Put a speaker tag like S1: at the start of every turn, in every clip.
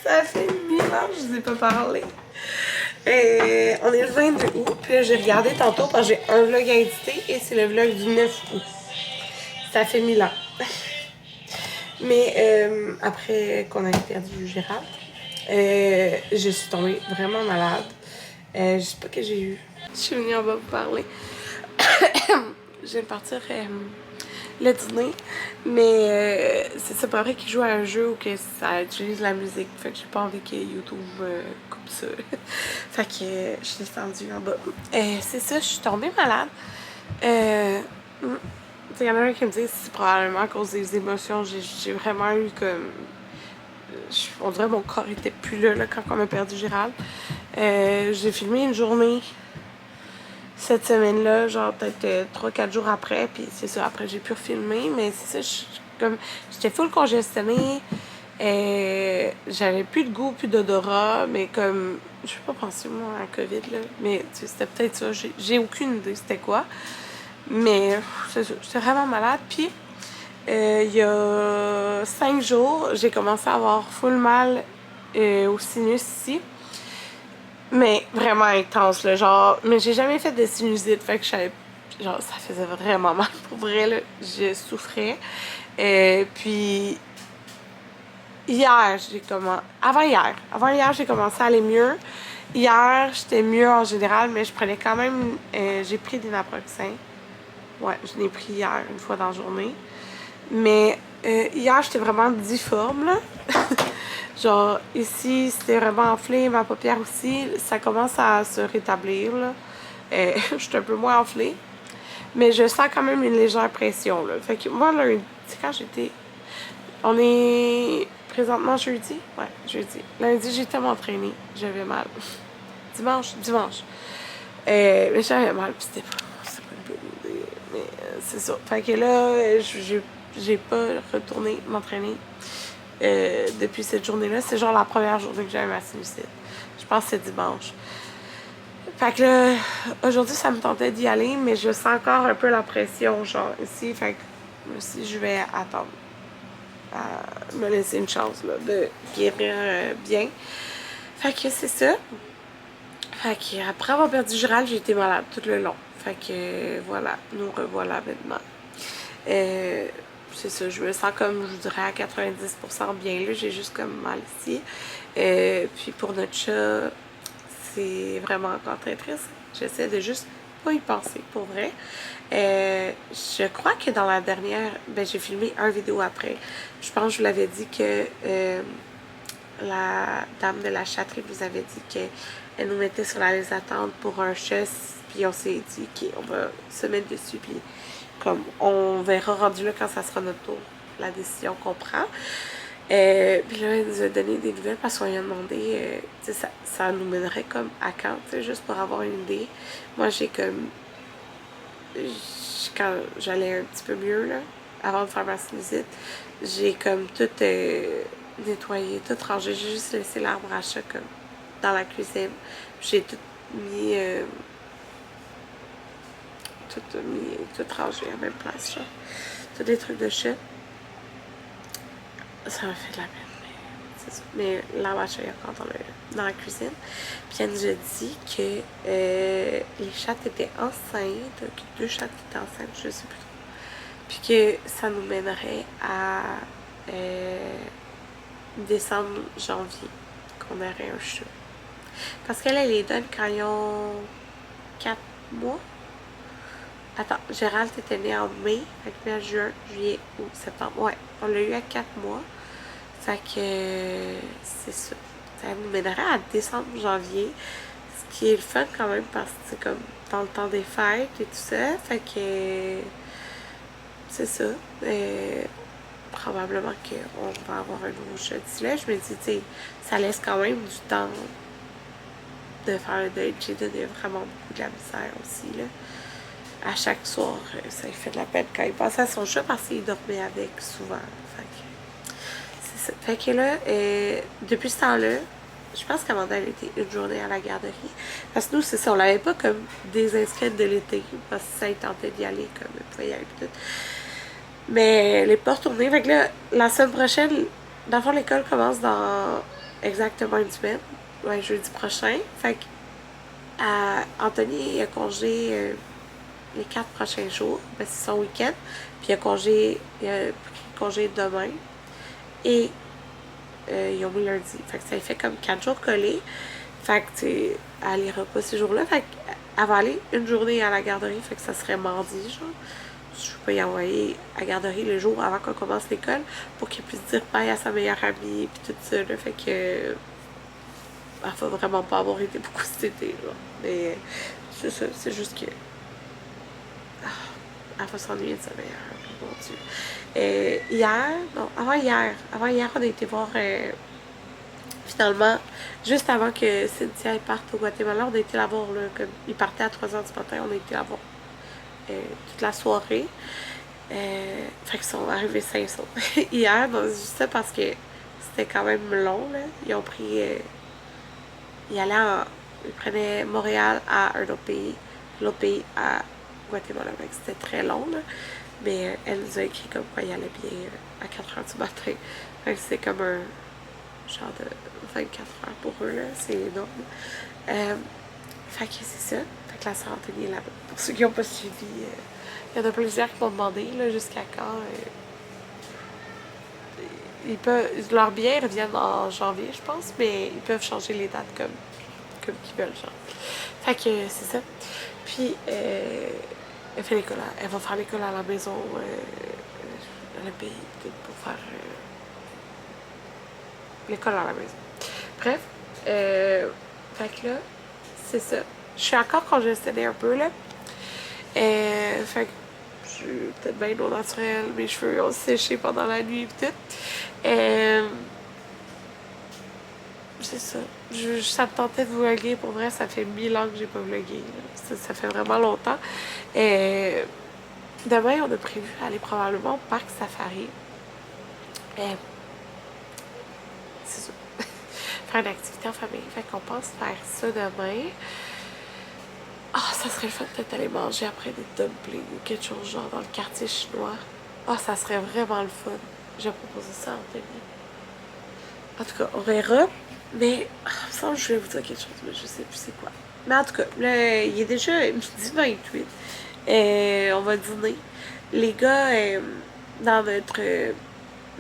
S1: Ça fait 1000 ans que je vous ai pas parlé. On est le 22 août, puis là, j'ai regardé tantôt parce que j'ai un vlog à éditer et c'est le vlog du 9 août. Ça fait 1000 ans. Mais après qu'on ait perdu Gérald, je suis tombée vraiment malade. Je sais pas que j'ai eu. Je suis venue en bas vous parler. Je viens de partir le dîner, mais c'est ça, pas vrai qu'il joue à un jeu ou que ça utilise la musique. Fait que j'ai pas envie que YouTube coupe ça. Fait que je suis descendue en bas. C'est ça, je suis tombée malade. Il y en a un qui me dit que c'est probablement à cause des émotions. J'ai vraiment eu comme... On dirait que mon corps était plus là quand on a perdu Gérald. J'ai filmé une journée cette semaine-là, genre peut-être 3-4 jours après, puis c'est ça, après j'ai pu refilmer, mais c'est ça, j'étais full congestionnée, j'avais plus de goût, plus d'odorat, mais comme, je vais pas penser moi à la COVID, là, mais c'était peut-être ça, j'ai aucune idée c'était quoi, mais c'est ça, j'étais vraiment malade, puis il y a 5 jours, j'ai commencé à avoir full mal au sinus ici. Mais vraiment intense, là, genre... Mais j'ai jamais fait de sinusite, fait que je savais... Genre, ça faisait vraiment mal, pour vrai, là. Je souffrais. Puis... Hier, j'ai commencé... Avant-hier, j'ai commencé à aller mieux. Hier, j'étais mieux en général, mais je prenais quand même... j'ai pris des naproxen. Ouais, je l'ai pris hier, une fois dans la journée. Mais hier, j'étais vraiment difforme, là. Genre, ici, c'était vraiment enflé, ma paupière aussi. Ça commence à se rétablir, là. Je suis un peu moins enflée. Mais je sens quand même une légère pression, là. Fait que moi, lundi, quand j'étais... On est présentement jeudi? Ouais, jeudi. Lundi, j'étais m'entraîner. J'avais mal. Dimanche. Mais j'avais mal, puis c'était pas une bonne idée. Mais c'est ça. Fait que là, j'ai pas retourné m'entraîner. Depuis cette journée-là, c'est genre la première journée que j'avais ma sinusite. Je pense que c'est dimanche. Fait que là, aujourd'hui, ça me tentait d'y aller, mais je sens encore un peu la pression, genre, ici. Fait que aussi, je vais attendre à me laisser une chance, là, de guérir bien. Fait que c'est ça. Fait que après avoir perdu Gérald, j'ai été malade tout le long. Fait que voilà, nous revoilà maintenant. C'est ça, je me sens comme, je vous dirais, à 90% bien là, j'ai juste comme mal ici. Puis pour notre chat, c'est vraiment encore très triste. J'essaie de juste pas y penser, pour vrai. Je crois que dans la dernière, j'ai filmé un vidéo après. Je pense que je vous l'avais dit que la dame de la chatterie vous avait dit qu'elle nous mettait sur la liste d'attente pour un chat, puis on s'est dit qu'on va se mettre dessus, puis comme on verra rendu là quand ça sera notre tour, la décision qu'on prend. Puis là, elle nous a donné des nouvelles parce qu'on lui a demandé, ça nous mènerait comme à quand, juste pour avoir une idée. Moi, j'ai comme, quand j'allais un petit peu mieux, là, avant de faire ma sinusite, j'ai comme tout nettoyé, tout rangé. J'ai juste laissé l'arbre à chat comme dans la cuisine. J'ai tout mis... tout rangé à la même place, genre. Tous des trucs de chat. Ça m'a fait de la peine, mais c'est ça. Mais l'arbre à chat est encore dans la cuisine. Puis elle nous a dit que les chattes étaient enceintes, que 2 chattes étaient enceintes, je sais plus trop. Puis que ça nous mènerait à décembre, janvier, qu'on aurait un chat. Parce qu'elle les donne quand ils ont 4 mois. Attends, Gérald était né en mai, fait que mai, juin, juillet, août, septembre. Ouais, on l'a eu à 4 mois. Fait que c'est ça. Ça nous mènerait à décembre, janvier. Ce qui est le fun quand même parce que c'est comme dans le temps des fêtes et tout ça. Fait que c'est ça. Probablement qu'on va avoir un nouveau chat d'ici là. Je me dis, tu sais, ça laisse quand même du temps de faire le deuil. J'ai donné vraiment beaucoup de la misère aussi, là. À chaque soir, ça lui fait de la peine quand il pensait à son chat parce qu'il dormait avec souvent. Fait que c'est ça. Fait que là, depuis ce temps-là, je pense qu'Amanda, elle était une journée à la garderie. Parce que nous, c'est ça, on l'avait pas comme désinscrite de l'été. Parce que ça, il tentait d'y aller, comme il pouvait y aller tout. Mais elle n'est pas retournée. Fait que là, la semaine prochaine, dans le fond, l'école commence dans exactement une semaine. Ouais, jeudi prochain. Fait que Anthony a congé les 4 prochains jours. Ben, c'est son week-end. Puis il a pris congé demain. Et ils ont mis lundi. Fait que ça fait comme 4 jours collés. Fait que, tu sais, elle ira pas ces jours-là. Fait qu'elle va aller une journée à la garderie. Fait que ça serait mardi, genre. Je peux y envoyer à la garderie le jour avant qu'on commence l'école pour qu'elle puisse dire bye à sa meilleure amie puis tout ça, là. Fait que elle va vraiment pas avoir été beaucoup cet été, là. Mais c'est ça, c'est juste que elle va s'ennuyer de sa meilleure amie, mon Dieu. Avant hier, on a été voir finalement, juste avant que Cynthia parte au Guatemala, on a été la voir, là, comme il partait à 3h du matin, on a été la voir toute la soirée. Fait qu'ils sont arrivés sains et saufs. Hier, donc, juste ça parce que c'était quand même long, là. Ils ont pris... ils prenaient Montréal à un autre pays, l'autre pays à Guatemala. Fait que c'était très long, là. Mais elle nous a écrit comme quoi il allait bien à 4h du matin. Fait que c'était comme un genre de 24 heures pour eux, là. C'est énorme. Fait que c'est ça. Fait que la sœur Anthony est là-bas. Pour ceux qui n'ont pas suivi, il y en a plusieurs qui m'ont demandé là, jusqu'à quand. Leurs billets reviennent en janvier, je pense, mais ils peuvent changer les dates comme ils veulent, genre. Fait que c'est ça. Puis, elle fait l'école, elle va faire l'école à la maison, dans le pays, pour faire l'école à la maison. Bref, fait que là, c'est ça. Je suis encore congestionnée un peu, là. Fait que je suis peut-être bien au naturel, mes cheveux ont séché pendant la nuit et tout. C'est ça. Ça me tentait de vlogger. Pour vrai, ça fait 1000 ans que j'ai pas vlogué. Ça fait vraiment longtemps. Demain, on a prévu aller probablement au parc safari. C'est ça. Faire une activité en famille. Fait qu'on pense faire ça demain. Ah, ça serait le fun peut-être d'aller manger après des dumplings ou quelque chose genre dans le quartier chinois. Ah, ça serait vraiment le fun. J'ai proposé ça à Anthony. En tout cas, on verra. Mais, il me semble que je voulais vous dire quelque chose, mais je sais plus c'est quoi. Mais en tout cas, là, il est déjà 12h28. On va dîner. Les gars, dans notre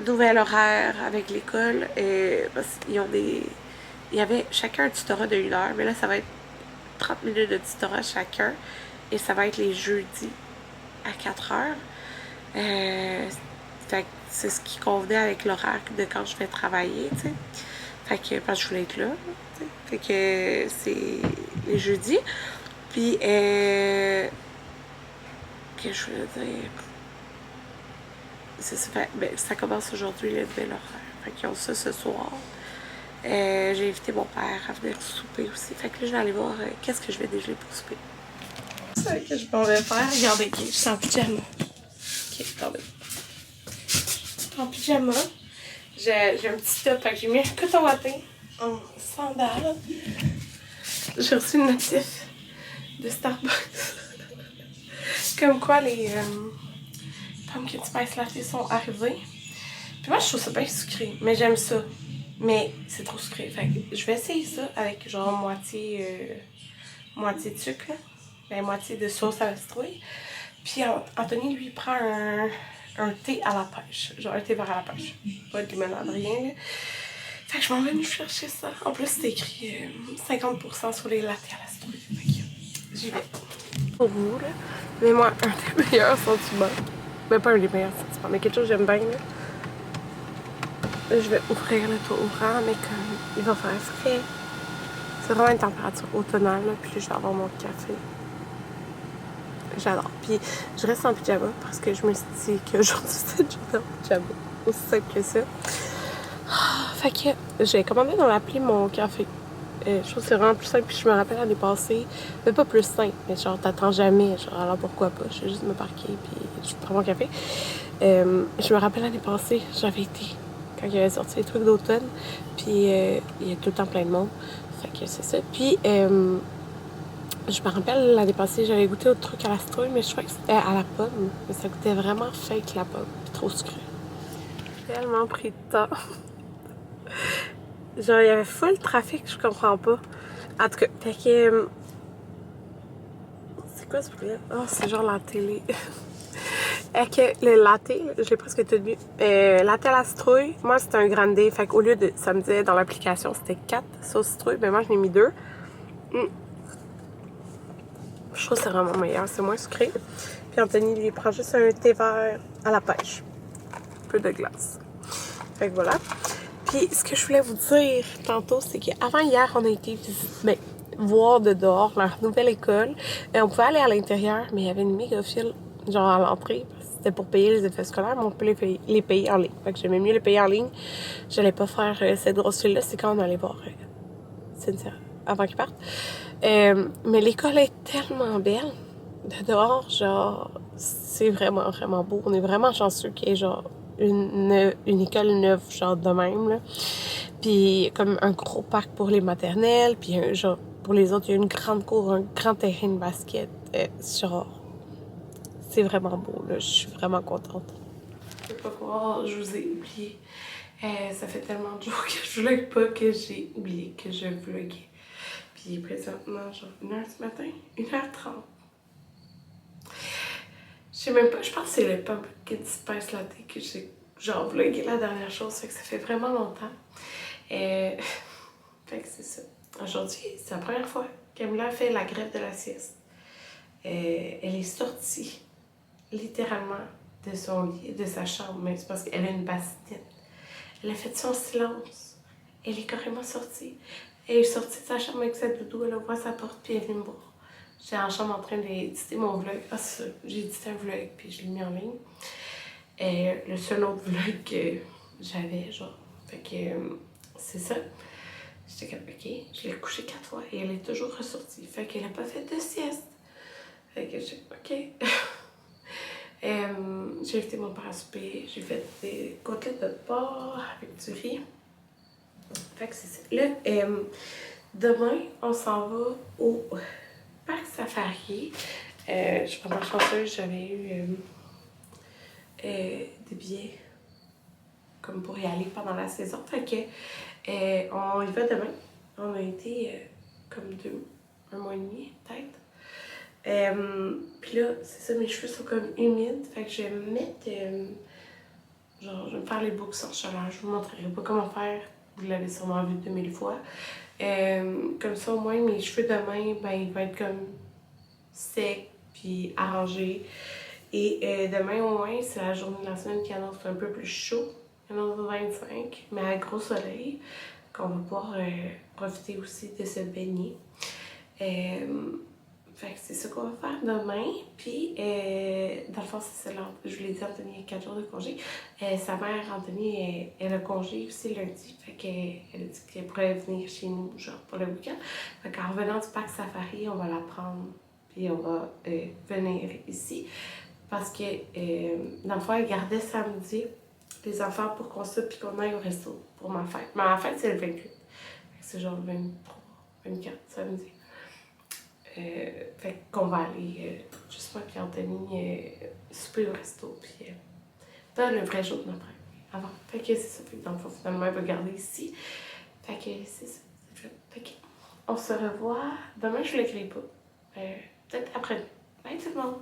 S1: nouvel horaire avec l'école, ils ont des... Il y avait chacun un tutorat de 1 heure, mais là, ça va être 30 minutes de tutorat chacun. Et ça va être les jeudis à 4 heures. Fait que c'est ce qui convenait avec l'horaire de quand je vais travailler, tu sais. Fait que, parce que je voulais être là, tu sais. Fait que c'est les jeudis. Puis, que je voulais dire... ça commence aujourd'hui, le nouvel horaire. Fait qu'ils ont ça ce soir. J'ai invité mon père à venir souper aussi. Fait que là, je vais aller voir qu'est-ce que je vais déjeuner pour souper. C'est ça que je m'en vais faire. Regardez, je suis en pyjama. Ok, attendez. En pyjama. J'ai un petit top, fait que j'ai mis un coton watté en sandales. J'ai reçu une notif de Starbucks. Comme quoi les pumpkin spice latte sont arrivés. Puis moi, je trouve ça bien sucré, mais j'aime ça. Mais c'est trop sucré. Fait que je vais essayer ça avec genre moitié de sucre, là. Ben, moitié de sauce à la citrouille. Puis Anthony, lui, prend un thé à la pêche. Genre un thé vert à la pêche. Pas de limonade, rien, là. Fait que je m'en vais nous chercher ça. En plus, c'est écrit 50% sur les lattes à la citrouille. Fait que j'y vais. Pour vous, là. Mais moi, un des meilleurs sentiments. Ben, pas un des meilleurs sentiments, mais quelque chose que j'aime bien, là. Je vais ouvrir le toit ouvrant, mais comme il va faire frais. C'est vraiment une température automnale, là, puis je vais avoir mon café. J'adore. Puis je reste en pyjama parce que je me suis dit qu'aujourd'hui c'était une journée en pyjama. Aussi simple que ça. Fait que j'ai commandé dans l'appli mon café. Je trouve que c'est vraiment plus simple. Puis je me rappelle l'année passée, mais pas plus simple, mais genre t'attends jamais. Genre alors pourquoi pas? Je vais juste me parquer puis je prends mon café. Je me rappelle l'année passée, j'avais été quand il avait sorti les trucs d'automne. Puis il y a tout le temps plein de monde. Fait que c'est ça. Puis je me rappelle l'année passée, j'avais goûté autre truc à la citrouille, mais je crois que c'était à la pomme. Mais ça goûtait vraiment fake la pomme. Puis trop sucré. J'ai tellement pris de temps. Genre, il y avait full trafic, je comprends pas. En tout cas, fait que... c'est quoi ce bruit-là? Oh, c'est genre la télé. Fait que le latte, je l'ai presque tout bu. Latte à la citrouille, moi c'était un grande. Fait qu'au lieu de, ça me disait dans l'application, c'était 4 sauces citrouille, ben moi j'en ai mis 2. Je trouve que c'est vraiment meilleur, c'est moins sucré. Puis Anthony, lui, prend juste un thé vert à la pêche. Un peu de glace. Fait que voilà. Puis ce que je voulais vous dire tantôt, c'est qu'avant hier, on a été visiter, voir de dehors leur nouvelle école. On pouvait aller à l'intérieur, mais il y avait une méga file, genre à l'entrée. C'était pour payer les effets scolaires, mais on peut les payer en ligne. Fait que j'aimais mieux les payer en ligne. J'allais pas faire cette grosse file-là, c'est quand on allait voir Cynthia avant qu'ils partent. Mais l'école est tellement belle. De dehors, genre, c'est vraiment, vraiment beau. On est vraiment chanceux qu'il y ait, genre, une école neuve, genre, de même, là. Puis, comme un gros parc pour les maternelles. Puis, genre, pour les autres, il y a une grande cour, un grand terrain de basket. Genre, c'est vraiment beau, là. Je suis vraiment contente. Je peux pas croire, je vous ai oublié. Ça fait tellement de jours que je vlog pas que j'ai oublié que je vloguais. Puis présentement, genre 1h du matin, 1h30. Je sais même pas, je pense que c'est le pumpkin spice latte que j'ai genre vlogué la dernière chose, fait que ça fait vraiment longtemps. Fait que c'est ça. Aujourd'hui, c'est la première fois qu'Emila fait la grève de la sieste. Elle est sortie, littéralement, de son lit, de sa chambre, mais c'est parce qu'elle a une bastinette. Elle a fait son silence. Elle est carrément sortie. Elle est sortie de sa chambre avec sa doudou, elle a ouvert sa porte, puis elle est venue me voir. J'étais en chambre en train d'éditer mon vlog. Ah, c'est ça, j'ai édité un vlog, puis je l'ai mis en ligne. Le seul autre vlog que j'avais, genre. Fait que c'est ça. J'étais comme, ok, je l'ai couché 4 fois et elle est toujours ressortie. Fait qu'elle a pas fait de sieste. Fait que j'ai, ok. J'ai invité mon père à souper. J'ai fait des côtelettes de porc avec du riz. Fait que c'est ça. Là, demain, on s'en va au parc safari. Je suis vraiment chanceuse, j'avais eu des billets comme pour y aller pendant la saison. Fait que on y va demain. On a été comme un mois et demi, peut-être. Puis là, c'est ça, mes cheveux sont comme humides. Fait que je vais me mettre. Genre, je vais me faire les boucles sans chaleur. Je vous montrerai pas comment faire. Vous l'avez sûrement vu 2000 fois. Comme ça, au moins, mes cheveux demain, ben, ils vont être comme secs puis arrangés. Et demain, au moins, c'est la journée de la semaine qui annonce un peu plus chaud. Il annonce 25, mais à gros soleil. Qu'on va pouvoir profiter aussi de se baigner. Fait que c'est ça qu'on va faire demain. Puis, dans le fond, c'est ça. Je vous l'ai dit, Anthony a 4 jours de congé. Sa mère, Anthony, elle a congé aussi lundi. Fait qu'elle a dit qu'elle pourrait venir chez nous, genre, pour le week-end. Fait qu'en revenant du parc safari, on va la prendre. Puis, on va venir ici. Parce que, dans le fond, elle gardait samedi les enfants pour qu'on sorte puis qu'on aille au resto pour ma fête. Mais ma fête, c'est le 28. Fait que c'est genre 23, 24, samedi. Fait qu'on va aller, juste moi et Anthony, souper au resto, puis dans le vrai jour de notre fête, avant. Fait que c'est ça, fait que dans le fond, finalement, elle va garder ici. Fait que c'est ça, c'est fait. Fait que on se revoit. Demain, je ne l'écris pas. Peut-être après. Bye tout le monde!